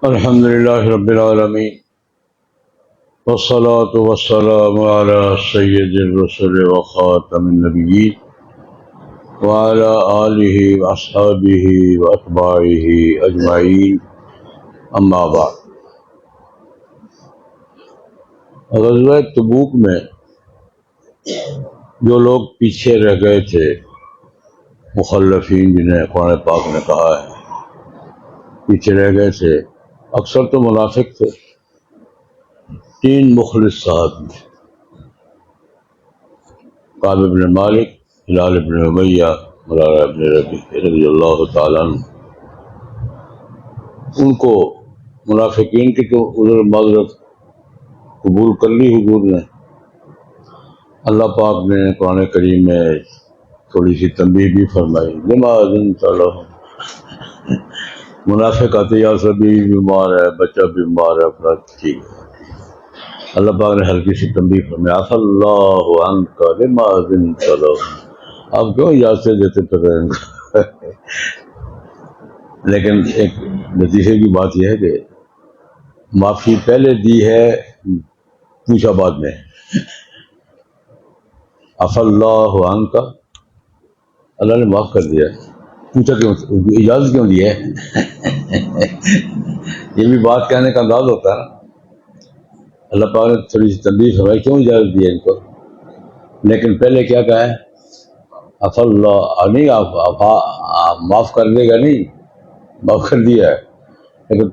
الحمد لله رب العالمين والصلاة والسلام على سيد الرسل وخاتم النبيين وعلى آله وأصحابه وأتباعه أجمعين أما بعد. غزوہ تبوک میں جو لوگ پیچھے رہ گئے تھے، مخلفین جنہیں قرآن پاک نے کہا ہے پیچھے رہ گئے تھے، اکثر تو منافق تھے. 3 مخلص صحابی، کعب بن مالک، ہلال بن امیہ، مرارہ بن ربیع رضی اللہ تعالیٰ عنہ. ان کو منافقین کی تو عذر معذرت قبول کر لی حضور نے. اللہ پاک نے قرآن کریم میں تھوڑی سی تنبیہ بھی فرمائی. لما اذنت لهم، منافق آتے یا سبھی بیمار ہے، بچہ بیمار ہے، افراد ٹھیک ہے. اللہ پاک نے ہلکی سی تنبیہ فرمایا، عفا اللہ عنک لما اذنت لهم، آپ کیوں اجازت دیتے پھر؟ لیکن ایک لطیفے کی بات یہ ہے کہ معافی پہلے دی ہے، پوچھا بعد میں. عفا اللہ عنک، اللہ نے معاف کر دیا، پوچھا کیوں، اجازت کیوں دی ہے؟ یہ بھی بات کہنے کا انداز ہوتا ہے نا. اللہ پاک نے تھوڑی سی تنبیہ فرمائی، کیوں اجازت دی ہے ان کو. لیکن پہلے کیا کہا ہے؟ عفا اللہ، نہیں معاف کر دے گا، نہیں معاف کر دیا ہے، لیکن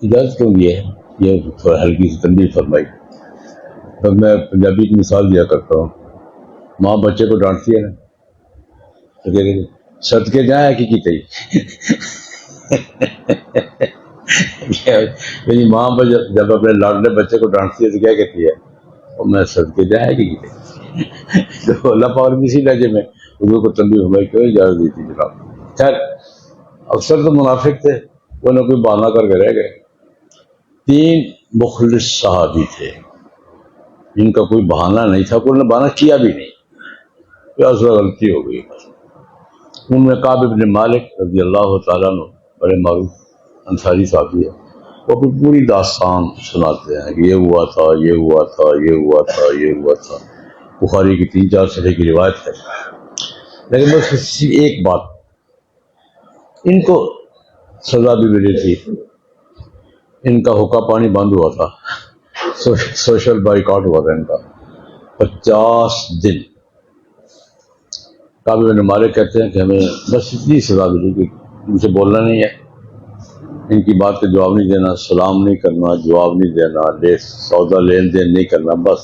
اجازت کیوں دی ہے؟ یہ تھوڑا ہلکی سی تنبیہ فرمائی. تو میں پنجابی کی مثال دیا کرتا ہوں. ماں بچے کو ڈانٹتی ہے نا، تو کہتے ہیں صدقے جائیں کی تئی. یعنی ماں جب اپنے لاڈلے بچے کو ڈانٹتی ہے تو کیا کہتی ہے؟ اور میں صدقے جائیں کی تئی. تو اللہ پاک نے اسی لہجے میں حضور کو تنبیہ فرمائی، کیوں اجازت دی تھی جناب. خیر، اکثر تو منافق تھے، کوئی نہ کوئی بہانہ کر کے رہ گئے. 3 مخلص صحابی تھے جن کا کوئی بہانہ نہیں تھا، کوئی نے بہانہ کیا بھی نہیں، پیاسا غلطی ہو گئی. ان میں کعب بن مالک رضی اللہ تعالیٰ عنہ بڑے معروف انصاری صحابی ہے. وہ پھر پوری داستان سناتے ہیں کہ یہ ہوا تھا، یہ ہوا تھا، یہ ہوا تھا، یہ ہوا تھا. بخاری کی 3-4 صفحے کی روایت ہے. لیکن بس صرف ایک بات، ان کو سزا بھی ملی تھی. ان کا حقہ پانی بند ہوا تھا، سوشل بائیکاٹ ہوا تھا ان کا 50 دن. کعب بن مالک کہتے ہیں کہ ہمیں بس اتنی سزا ملی کہ مجھے بولنا نہیں ہے، ان کی بات کا جواب نہیں دینا، سلام نہیں کرنا، جواب نہیں دینا، سودا لین دین نہیں کرنا، بس.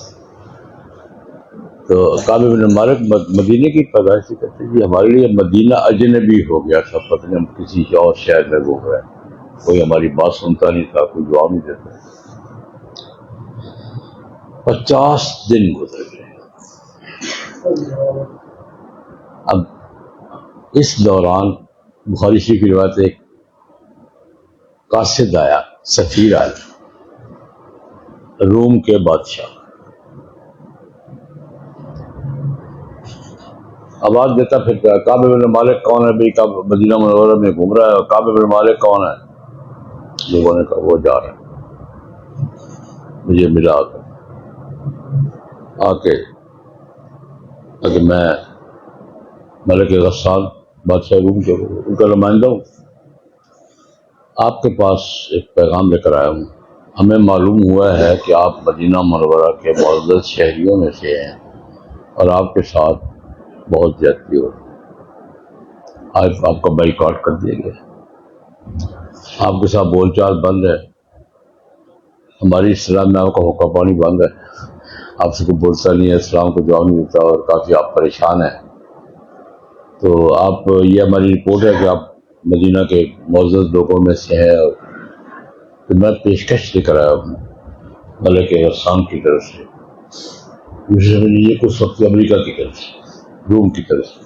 تو کعب بن مالک مدینے کی پیدائش سے کہتے ہیں جی ہمارے لیے مدینہ اجنبی ہو گیا تھا، پتہ نہیں ہم کسی اور شہر میں گھوم رہے ہیں، کوئی ہماری بات سنتا نہیں تھا، کوئی جواب نہیں دیتا. 50 دن گزر گئے. اب اس دوران بخاری شریف کی روایت ایک قاصد آیا، سفیر آیا، روم کے بادشاہ. آواز دیتا پھرتا ہے، کعب بن مالک کون ہے بھائی؟ مدینہ منورہ میں گھوم رہا ہے، اور کعب بن مالک کون ہے؟ لوگوں نے کہا وہ جا رہا ہے، مجھے ملا آ کے میں ملک غسان بادشاہ روم کے ان کا نمائندہ ہوں، آپ کے پاس ایک پیغام لے کر آیا ہوں. ہمیں معلوم ہوا ہے کہ آپ مدینہ منورہ کے معزز شہریوں میں سے ہیں اور آپ کے ساتھ بہت زیادتی ہو، آپ کا بائیکاٹ کر دیا گیا، آپ کے ساتھ بول چال بند ہے، ہماری اسلام میں آپ کا حقہ پانی بند ہے، آپ سے کوئی بولتا نہیں ہے، اسلام کو جواب نہیں دیتا، اور کافی آپ پریشان ہیں. تو آپ، یہ ہماری رپورٹ ہے کہ آپ مدینہ کے معزز لوگوں میں سے ہے، اور میں پیشکش لے کر آیا ہوں ملک غسان کی طرف سے. یہ کچھ وقت امریکہ کی طرف سے، روم کی طرف سے.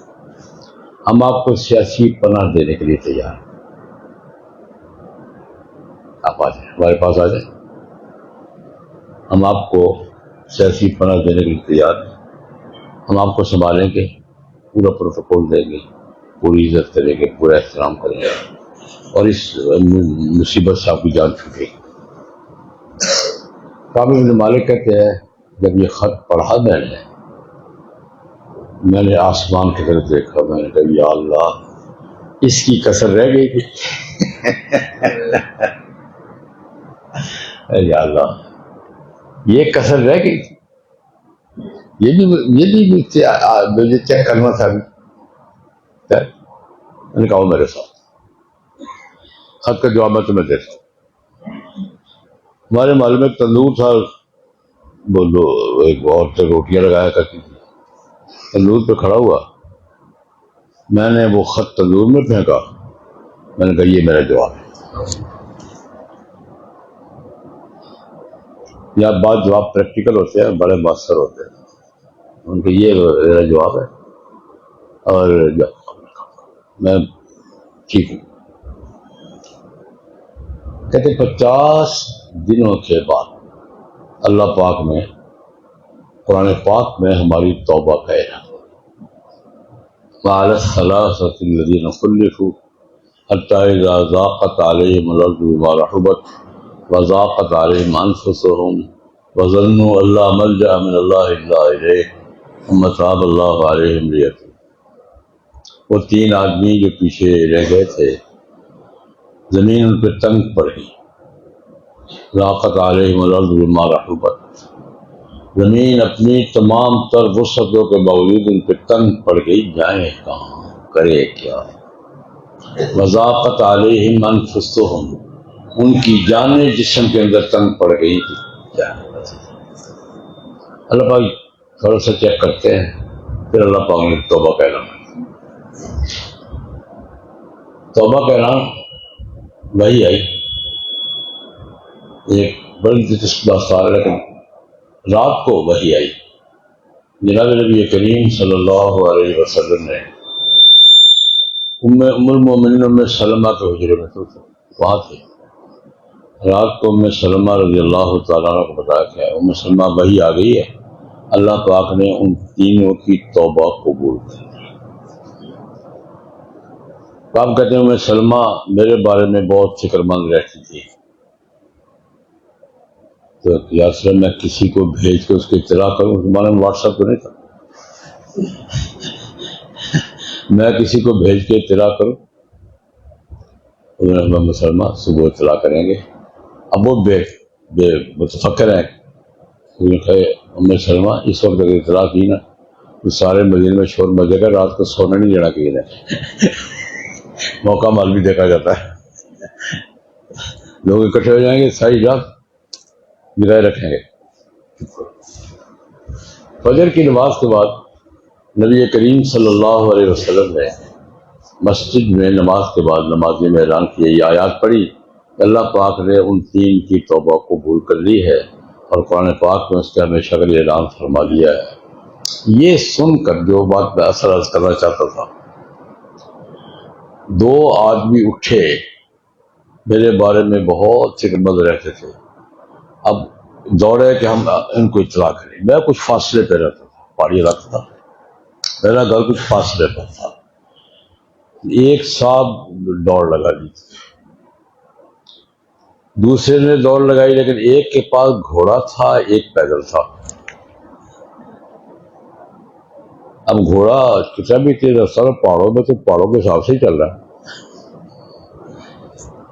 ہم آپ کو سیاسی پناہ دینے کے لیے تیار ہیں، آپ آ جائیں، ہمارے پاس آ جائیں، ہم آپ کو سیاسی پناہ دینے کے لیے تیار ہیں. ہم آپ کو سنبھالیں گے، پورا پروٹوکول دیں گے، پوری عزت کریں گے، پورا احترام کریں گے. اور اس مصیبت سے آپ کی جان چھوٹے گی۔ کعب بن مالک کہتے ہیں جب یہ خط پڑھا میں نے آسمان کی طرف دیکھا، میں نے کہا یا اللہ اس کی کسر رہ گئی تھی یا اللہ یہ کسر رہ گئی تھی، یہ بھی مجھے چیک کرنا تھا۔ میں نے کہا میرے ساتھ خط کا جواب میں تمہیں دیتا ہوں۔ ہمارے محلے میں ایک تندور تھا، بولو ایک عورت روٹیاں لگایا کرتی تھی، تندور پہ کھڑا ہوا، میں نے وہ خط تندور میں پھینکا، میں نے کہا یہ میرا جواب ہے۔ یا بعض جواب پریکٹیکل ہوتے ہیں، بڑے مؤثر ہوتے ہیں، ان کے یہ میرا جواب ہے اور میں ٹھیک ہوں۔ کہتے 50 دنوں کے بعد اللہ پاک نے قرآن پاک میں ہماری توبہ کا اعلان وعلى الثلاثة الذين خلفوا حتى إذا ضاقت عليهم الأرض بما رحبت وضاقت عليهم أنفسهم وظنوا أن لا ملجأ من الله إلا إليه ثم تاب الله عليهم ليتوبوا۔ وہ 3 آدمی جو پیچھے رہ گئے تھے، زمین ان پہ تنگ پڑ گئی، ضاقت علیہم الارض بما رحبت، زمین اپنی تمام تر وسعتوں کے باوجود ان پہ تنگ پڑ گئی، جائیں کہاں، کرے کیا۔ وضاقت علیہم انفسہم، ان کی جانیں جسم کے اندر تنگ پڑ گئی تھی۔ اللہ پاک تھوڑا سا چیک کرتے ہیں، پھر اللہ پاک نے توبہ کا اعلان، توبہ کا اعلان وہی آئی۔ ایک بڑی دلچسپ بات ہے، لیکن رات کو وحی آئی، جناب نبی کریم صلی اللہ علیہ وسلم نے ام المومنین ام سلمہ کے حجرے میں تو وہاں تھے، رات کو ام سلمہ رضی اللہ تعالیٰ عنہ کو بتایا کہ ام سلمہ وحی آ گئی ہے، اللہ پاک نے ان تینوں کی توبہ قبول کی۔ آپ کہتے ہیں ام سلمہ میرے بارے میں بہت فکر مند رہتی تھی، تو یا سر میں کسی کو بھیج کے اس کو اطلاع کروں، ہمارے واٹس ایپ تو نہیں تھا، میں کسی کو بھیج کے اطلاع کروں، انہوں نے مسلمہ صبح اطلاع کریں گے۔ اب وہ بے متفکر ہیں، انہوں نے کہا ام سلمہ اس وقت اگر اطلاع کی نا تو سارے مدینے میں شور مچے گا، رات کو سونا نہیں دینا کسی نے، موقع مال بھی دیکھا جاتا ہے، لوگ اکٹھے ہو جائیں گے، ساری رات نگاہ رکھیں گے۔ فجر کی نماز کے بعد نبی کریم صلی اللہ علیہ وسلم نے مسجد میں نماز کے بعد نمازی میں اعلان کیا، یہ آیات پڑھی کہ اللہ پاک نے ان 3 کی توبہ قبول کر لی ہے اور قرآن پاک میں اس کا ہمیشہ کا اعلان فرما دیا ہے۔ یہ سن کر جو بات میں اثر عرض کرنا چاہتا تھا، 2 آدمی اٹھے، میرے بارے میں بہت فکر مند رہتے تھے، اب دوڑے کہ ہم ان کو اطلاع کریں۔ میں کچھ فاصلے پہ رہتا تھا، پہاڑی علاقہ تھا، میرا گھر کچھ فاصلے پر تھا، ایک صاحب دوڑ لگا دی، دوسرے نے دوڑ لگائی، لیکن ایک کے پاس گھوڑا تھا، ایک پیدل تھا۔ اب گھوڑا کتنا بھی تیز رفتار، پہاڑوں میں تو پہاڑوں کے حساب سے ہی چل رہا ہے،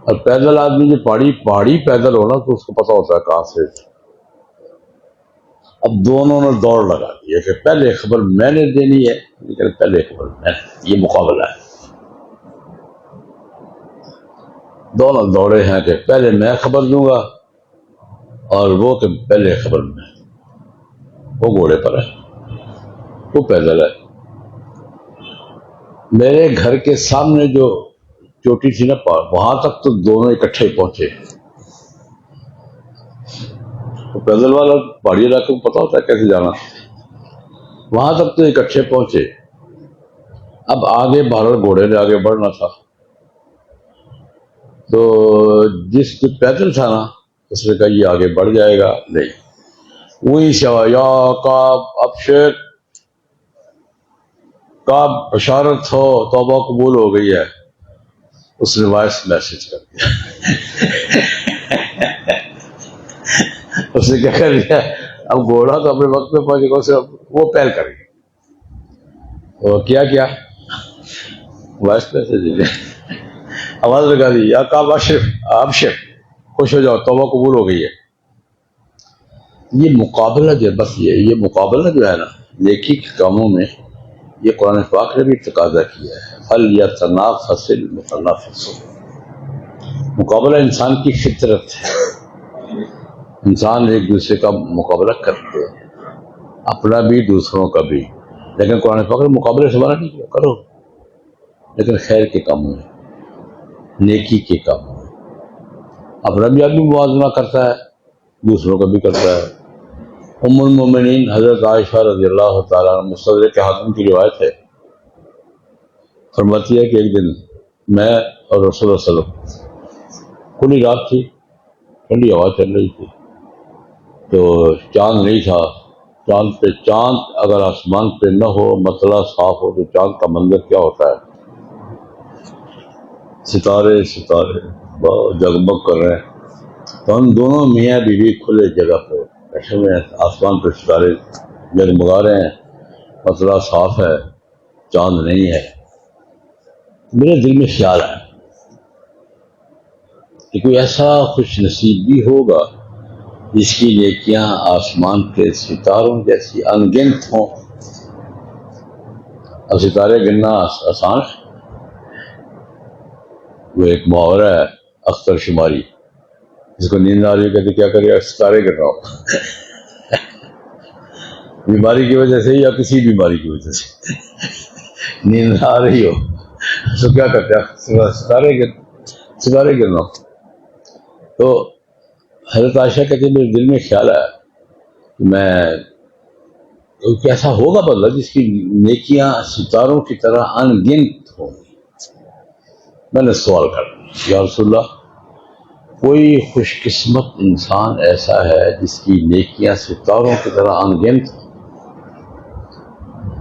اور پیدل آدمی جو پہاڑی پیدل ہونا تو اس کو پتا ہوتا ہے کہاں سے۔ اب دونوں نے دوڑ لگا دی کہ پہلے خبر میں نے دینی ہے، لیکن پہلے خبر میں، یہ مقابلہ ہے، دونوں دوڑے ہیں کہ پہلے میں خبر دوں گا اور وہ کہ پہلے خبر میں۔ وہ گھوڑے پر ہے، وہ پیدل ہے۔ میرے گھر کے سامنے جو چوٹی تھی نا وہاں تک تو دونوں اکٹھے پہنچے، تو پیدل والا پہاڑی علاقے کو پتا ہوتا ہے کیسے جانا، وہاں تک تو اکٹھے پہنچے۔ اب آگے بہرحال گھوڑے نے آگے بڑھنا تھا، تو جس جو پیدل تھا نا اس نے کہا یہ آگے بڑھ جائے گا، نہیں، وہی شوا یا کعب ابشر، کعب بشارت ہو توبہ قبول ہو گئی ہے۔ اس نے وائس میسج کر دیا. اس نے کیا کر دیا, اب گھوڑا تو اپنے وقت پہ پہنچے گا, اسے وہ پہل کر گیا. وہ کیا وائس میسج آواز لگا دی, یا کعب ابشر, خوش ہو جاؤ, توبہ قبول ہو گئی ہے. یہ مقابلہ جو بس یہ مقابلہ جو ہے نا نیکی کے کاموں میں, یہ قرآن پاک نے بھی تقاضا کیا ہے. فَلْيَتَنَافَسِ الْمُتَنَافِسُونَ, مقابلہ انسان کی فطرت ہے. انسان ایک دوسرے کا مقابلہ کرتے ہیں, اپنا بھی دوسروں کا بھی, لیکن قرآن پاک نے مقابلے سے منع نہیں کیا, کرو لیکن خیر کے کاموں میں, نیکی کے کاموں میں. اپنا بھی آدمی موازنہ کرتا ہے, دوسروں کا بھی کرتا ہے. ام المومنین حضرت عائشہ رضی اللہ تعالیٰ عنہ, مستدرک حاکم کی روایت ہے, فرماتی ہے کہ ایک دن میں اور رسول اللہ صلی اللہ علیہ وسلم, کھلی رات تھی, ٹھنڈی ہوا چل رہی تھی, تو چاند نہیں تھا. چاند اگر آسمان پہ نہ ہو, مطلع صاف ہو, تو چاند کا منظر کیا ہوتا ہے, ستارے جگمگ کر رہے ہیں. تو ہم دونوں میاں بیوی کھلے جگہ پہ بیٹھے ہوئے ہیں, آسمان پہ ستارے جگمگا رہے ہیں, مطلع صاف ہے, چاند نہیں ہے. میرے دل میں خیال آیا کہ کوئی ایسا خوش نصیب بھی ہوگا جس کی نیکیاں آسمان کے ستاروں جیسی انگنت ہوں. اب ستارے گننا آسان ہے, وہ ایک محاورہ ہے اختر شماری, جس کو نیند آ رہی ہے کہتے کیا کرے, ستارے گر رہا ہو. بیماری کی وجہ سے یا کسی بیماری کی وجہ سے نیند آ رہی ہو تو کیا کرتے ہیں, ستارے گرنا. تو حضرت عائشہ کہتے ہیں میرے دل میں خیال آیا کہ میں ایسا ہوگا بندہ جس کی نیکیاں ستاروں کی طرح انگنت ہوں. میں نے سوال کر دیا, یا رسول اللہ, کوئی خوش قسمت انسان ایسا ہے جس کی نیکیاں ستاروں کی طرح انگنت ہوں؟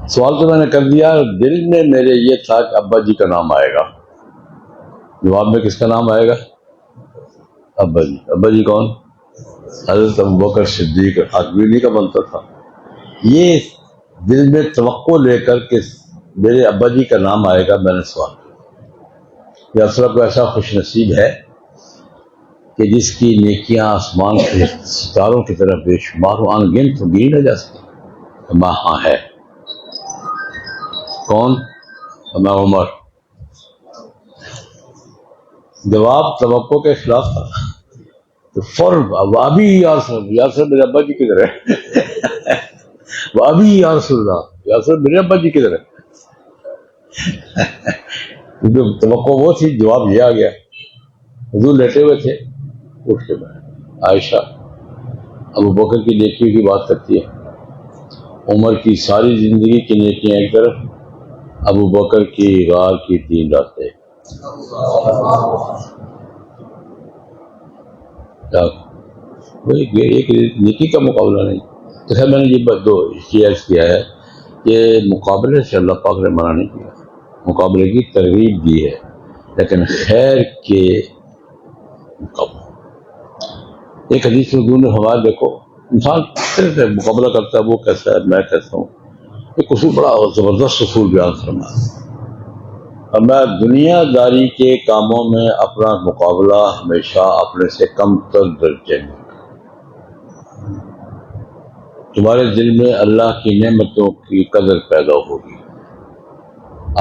سوال تو میں نے کر دیا, دل میں میرے یہ تھا کہ ابا جی کا نام آئے گا. جواب میں کس کا نام آئے گا؟ ابا جی. ابا جی کون؟ حضرت ابوبکر صدیق. آدمی کا بنتا تھا. یہ دل میں توقع لے کر کہ میرے ابا جی کا نام آئے گا, میں نے سوال کیا, یا اصل کو ایسا خوش نصیب ہے کہ جس کی نیکیاں آسمان کے ستاروں کی طرف بے شمار ہو, انگنت ہو, گنی نہ جا سکے. میں ہاں ہے. کون؟ میں عمر. جواب توقع کے خلاف تھا. تو فوراً ابھی یا رسول میرے ابا جی کدھر ہے, ابھی یا رسول میرے ابا جی کدھر ہے. توقع وہ تھی, جواب یہ آ گیا. حضور لیٹے ہوئے تھے, اٹھ کے بیٹھے. عائشہ ابو بکر کی نیکیوں کی بات کرتی ہے, عمر کی ساری زندگی کی نیکیاں ایک طرف, ابو بکر کی غار کی 3 راتیں. ایک نیکی کا مقابلہ نہیں. تو خیر میں نے یہ دو شیئرز کیا ہے کہ مقابلے سے اللہ پاک نے منع نہیں کیا, مقابلے کی ترغیب دی ہے, لیکن خیر کے مقابلے. ایک حدیث میں حضور نے فرمایا, دیکھو انسان مقابلہ کرتا ہے, وہ کیسا ہے, میں کیسا ہوں. ایک اصول بڑا زبردست اصول بیان فرمایا. میں دنیا داری کے کاموں میں اپنا مقابلہ ہمیشہ اپنے سے کم تر درجے میں. تمہارے دل میں اللہ کی نعمتوں کی قدر پیدا ہوگی.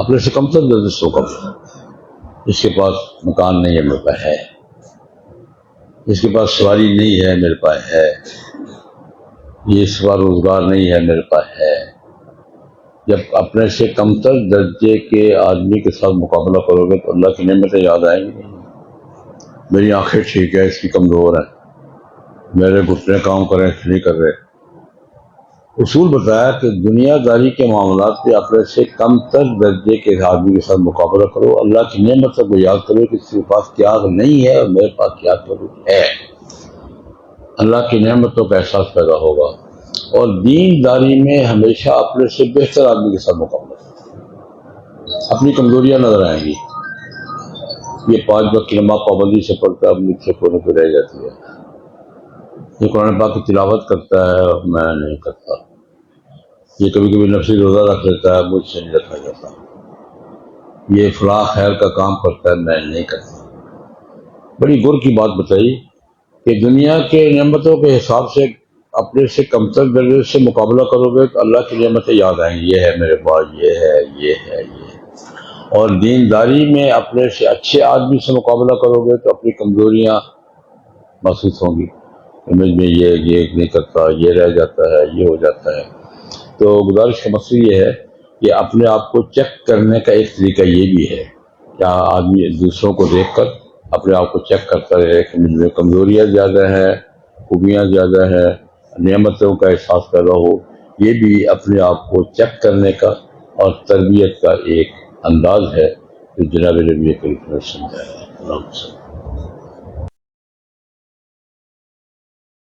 اپنے سے کم تر درجے سے کم. اس کے پاس مکان نہیں ہے, میرے پاس ہے. اس کے پاس سواری نہیں ہے, میرے پاس ہے. یہ اس کا روزگار نہیں ہے, میرے پاس ہے. جب اپنے سے کمتر درجے کے آدمی کے ساتھ مقابلہ کرو گے تو اللہ کی نعمتیں یاد آئیں گی. میری آنکھیں ٹھیک ہے, اس کی کمزور ہیں, میرے گھٹنے کام کریں, اس نہیں کر رہے. اصول بتایا کہ دنیا داری کے معاملات پہ اپنے سے کمتر درجے کے آدمی کے ساتھ مقابلہ کرو, اللہ کی نعمتوں کو یاد کرو کہ اس کے پاس کیا نہیں ہے اور میرے پاس کیا ہے. اللہ کی نعمتوں کا احساس پیدا ہوگا. اور دین داری میں ہمیشہ اپنے سے بہتر آدمی کے ساتھ مقابلہ, اپنی کمزوریاں نظر آئیں گی. یہ 5 وقت کی نماز پابندی سے پڑھتا ہے، اب مجھ سے کونے پہ رہ جاتی ہے. یہ قرآن پاک کی تلاوت کرتا ہے اور میں نہیں کرتا. یہ کبھی کبھی نفسی روزہ رکھ لیتا ہے، مجھ سے نہیں رکھا جاتا. یہ فلاح خیر کا کام کرتا ہے، میں نہیں کرتا. بڑی غور کی بات بتائی کہ دنیا کے نعمتوں کے حساب سے اپنے سے کمتر درجے سے مقابلہ کرو گے تو اللہ کی نعمتیں یاد آئیں گی. یہ ہے میرے پاس، یہ ہے، یہ ہے، یہ ہے. اور دینداری میں اپنے سے اچھے آدمی سے مقابلہ کرو گے تو اپنی کمزوریاں محسوس ہوں گی. سمجھ میں یہ نہیں کرتا، یہ رہ جاتا ہے، یہ ہو جاتا ہے. تو گزارش کا مقصد یہ ہے کہ اپنے آپ کو چیک کرنے کا ایک طریقہ یہ بھی ہے. کیا آدمی دوسروں کو دیکھ کر اپنے آپ کو چیک کرتا رہے کہ مجھ میں کمزوریاں زیادہ ہیں، خوبیاں زیادہ ہیں، نعمتوں کا احساس پیدا ہو. یہ بھی اپنے آپ کو چیک کرنے کا اور تربیت کا ایک انداز ہے جو جناب نبی کریم نے سمجھایا ہے.